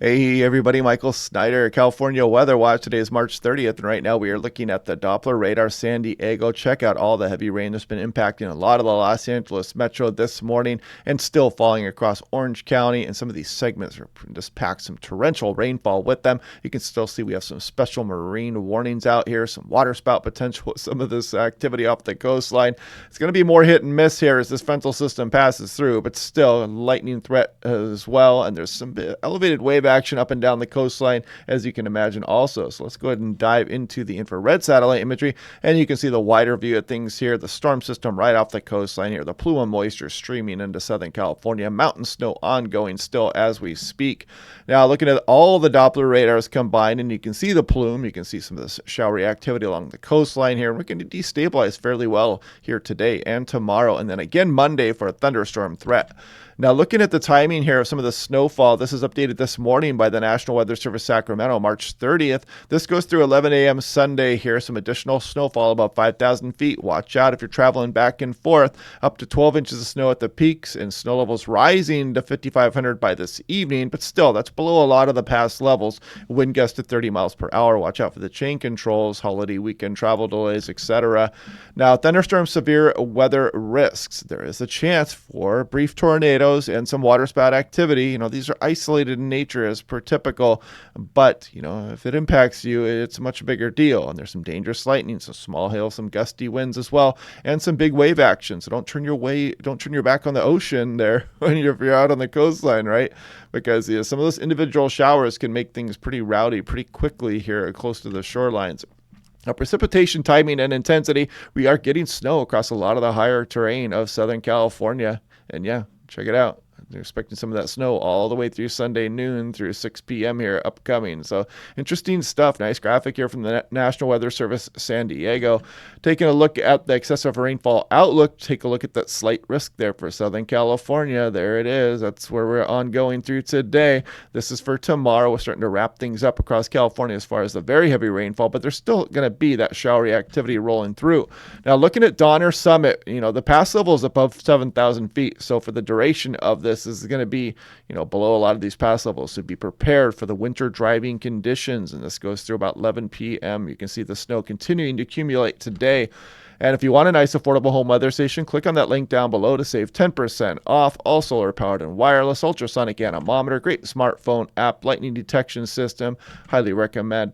Hey everybody, Michael Snyder, California Weather Watch. Today is March 30th, and right now we are looking at the Doppler radar San Diego. Check out all the heavy rain that's been impacting a lot of the Los Angeles metro this morning and still falling across Orange County. And some of these segments are just packed some torrential rainfall with them. You can still see we have some special marine warnings out here, some water spout potential with some of this activity off the coastline. It's going to be more hit and miss here as this frontal system passes through, but still a lightning threat as well. And there's some elevated wave action up and down the coastline, as you can imagine also. So let's go ahead and dive into the infrared satellite imagery, and you can see the wider view of things here. The storm system right off the coastline here, the plume of moisture streaming into Southern California, mountain snow ongoing still as we speak. Now looking at all the Doppler radars combined, and you can see the plume, you can see some of this showery activity along the coastline here. We're going to destabilize fairly well here today and tomorrow, and then again Monday for a thunderstorm threat. Now, looking at the timing here of some of the snowfall, this is updated this morning by the National Weather Service Sacramento, March 30th. This goes through 11 a.m. Sunday here. Some additional snowfall, about 5,000 feet. Watch out if you're traveling back and forth. Up to 12 inches of snow at the peaks, and snow levels rising to 5,500 by this evening. But still, that's below a lot of the past levels. Wind gusts to 30 miles per hour. Watch out for the chain controls, holiday weekend travel delays, etc. Now, thunderstorm severe weather risks. There is a chance for brief tornadoes and some waterspout activity. These are isolated in nature as per typical, but if it impacts you, it's a much bigger deal. And there's some dangerous lightning, some small hail, some gusty winds as well, and some big wave action. So don't turn your back on the ocean there when you're out on the coastline, right? Because some of those individual showers can make things pretty rowdy pretty quickly here close to the shorelines. Now, precipitation timing and intensity, we are getting snow across a lot of the higher terrain of Southern California. And yeah, check it out. They're expecting some of that snow all the way through Sunday noon through 6 p.m. here upcoming. So interesting stuff. Nice graphic here from the National Weather Service San Diego. Taking a look at the excessive rainfall outlook, take a look at that slight risk there for Southern California. There it is. That's where we're ongoing through today. This is for tomorrow. We're starting to wrap things up across California as far as the very heavy rainfall, but there's still going to be that showery activity rolling through. Now, looking at Donner Summit, the pass level is above 7,000 feet. So for the duration of this is going to be, below a lot of these pass levels. So be prepared for the winter driving conditions. And this goes through about 11 p.m. You can see the snow continuing to accumulate today. And if you want a nice affordable home weather station, click on that link down below to save 10% off. All solar powered and wireless, ultrasonic anemometer, great smartphone app, lightning detection system. Highly recommend.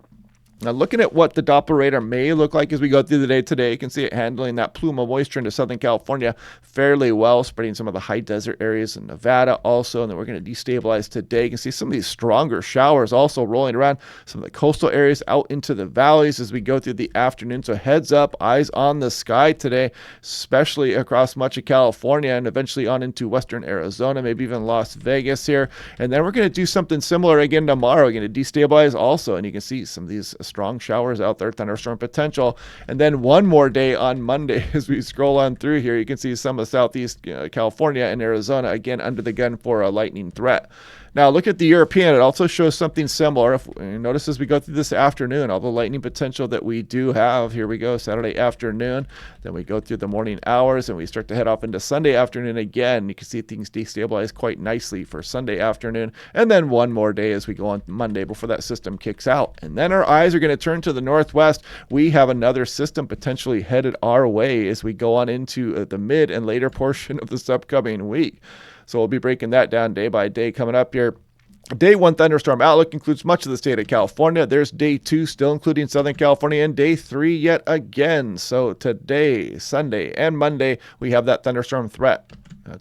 Now, looking at what the Doppler radar may look like as we go through the day today, you can see it handling that plume of moisture into Southern California fairly well, spreading some of the high desert areas in Nevada also. And then we're going to destabilize today. You can see some of these stronger showers also rolling around some of the coastal areas out into the valleys as we go through the afternoon. So heads up, eyes on the sky today, especially across much of California and eventually on into western Arizona, maybe even Las Vegas here. And then we're going to do something similar again tomorrow. We're going to destabilize also. And you can see some of these strong showers out there, thunderstorm potential. And then one more day on Monday as we scroll on through here, you can see some of Southeast California and Arizona again under the gun for a lightning threat. Now, look at the European. It also shows something similar. If you notice as we go through this afternoon, all the lightning potential that we do have. Here we go, Saturday afternoon. Then we go through the morning hours, and we start to head off into Sunday afternoon again. You can see things destabilize quite nicely for Sunday afternoon. And then one more day as we go on Monday before that system kicks out. And then our eyes are going to turn to the northwest. We have another system potentially headed our way as we go on into the mid and later portion of this upcoming week. So we'll be breaking that down day by day coming up here. Day 1 thunderstorm outlook includes much of the state of California. There's day 2 still including Southern California, and day 3 yet again. So today, Sunday, and Monday, we have that thunderstorm threat.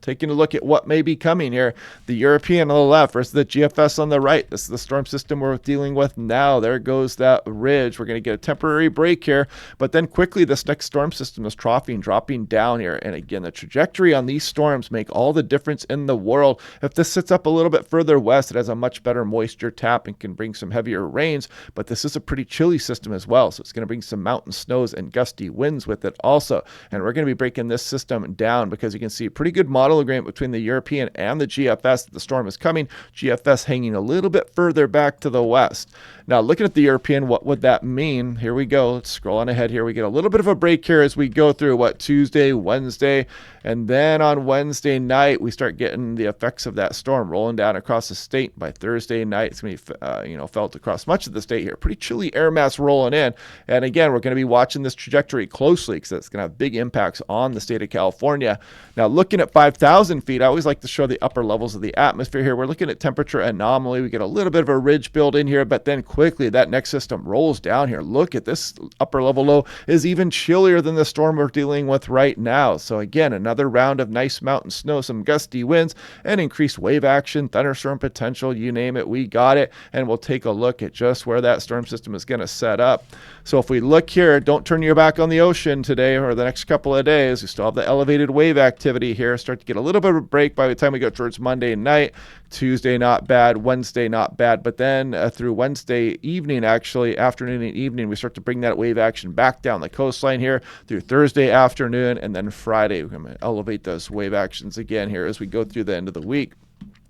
Taking a look at what may be coming here, the European on the left versus the GFS on the right. This is the storm system we're dealing with now. There goes that ridge. We're going to get a temporary break here, but then quickly this next storm system is troughing, dropping down here. And again, the trajectory on these storms make all the difference in the world. If this sits up a little bit further west, it has a much better moisture tap and can bring some heavier rains, but this is a pretty chilly system as well. So it's going to bring some mountain snows and gusty winds with it also. And we're going to be breaking this system down because you can see pretty good model agreement between the European and the GFS that the storm is coming. GFS hanging a little bit further back to the west. Now, looking at the European, what would that mean? Here we go. Let's scroll on ahead here. We get a little bit of a break here as we go through Tuesday, Wednesday, and then on Wednesday night, we start getting the effects of that storm rolling down across the state. By Thursday night, it's going to be felt across much of the state here. Pretty chilly air mass rolling in. And again, we're going to be watching this trajectory closely because it's going to have big impacts on the state of California. Now, looking at 5,000 feet, I always like to show the upper levels of the atmosphere here. We're looking at temperature anomaly. We get a little bit of a ridge build in here, but then quickly that next system rolls down here. Look at this upper level low is even chillier than the storm we're dealing with right now. So again, another round of nice mountain snow, some gusty winds, and increased wave action, thunderstorm potential, you name it, we got it. And we'll take a look at just where that storm system is going to set up. So if we look here, don't turn your back on the ocean today or the next couple of days. We still have the elevated wave activity here. Start to get a little bit of a break by the time we go towards Monday night. Tuesday, not bad. Wednesday, not bad. But then through Wednesday evening, actually, afternoon and evening, we start to bring that wave action back down the coastline here through Thursday afternoon. And then Friday, we're going to elevate those wave actions again here as we go through the end of the week.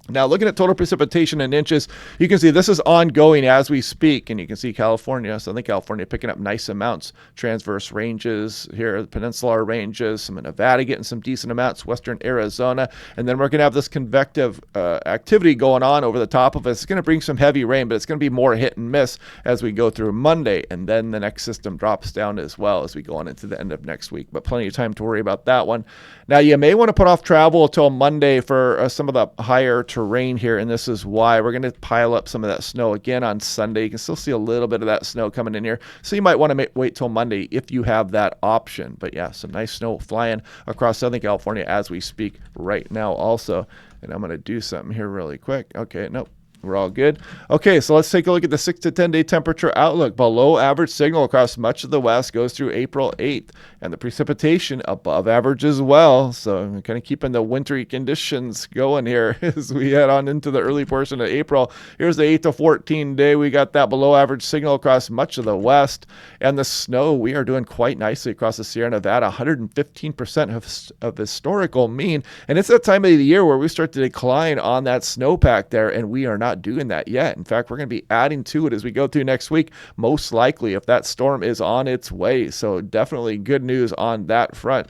Now, looking at total precipitation in inches, you can see this is ongoing as we speak, and you can see California, Southern California picking up nice amounts. Transverse ranges here, the peninsular ranges, some in Nevada getting some decent amounts, western Arizona, and then we're going to have this convective activity going on over the top of us. It's going to bring some heavy rain, but it's going to be more hit and miss as we go through Monday, and then the next system drops down as well as we go on into the end of next week, but plenty of time to worry about that one. Now, you may want to put off travel until Monday for some of the higher terrain here, and this is why. We're going to pile up some of that snow again on Sunday. You can still see a little bit of that snow coming in here, so you might want to wait till Monday if you have that option. But yeah, some nice snow flying across Southern California as we speak right now also. And I'm going to do something here really quick. Okay, nope. We're all good. Okay, so let's take a look at the 6 to 10 day temperature outlook. Below average signal across much of the west goes through April 8th, and the precipitation above average as well. So I'm kind of keeping the wintry conditions going here as we head on into the early portion of April. Here's the 8 to 14 day. We got that below average signal across much of the west, and the snow, we are doing quite nicely across the Sierra Nevada, 115% of historical mean. And it's that time of the year where we start to decline on that snowpack there, and we are not doing that yet. In fact, we're going to be adding to it as we go through next week, most likely if that storm is on its way. So definitely good news on that front.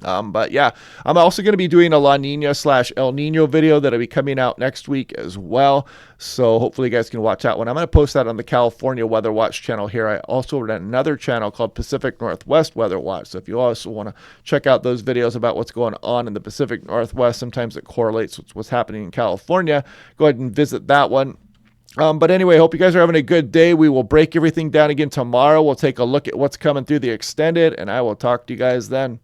But yeah, I'm also going to be doing a La Nina / El Nino video that'll be coming out next week as well. So hopefully you guys can watch that one. I'm going to post that on the California Weather Watch channel here. I also run another channel called Pacific Northwest Weather Watch. So if you also want to check out those videos about what's going on in the Pacific Northwest, sometimes it correlates with what's happening in California, go ahead and visit that one. But anyway, hope you guys are having a good day. We will break everything down again tomorrow. We'll take a look at what's coming through the extended, and I will talk to you guys then.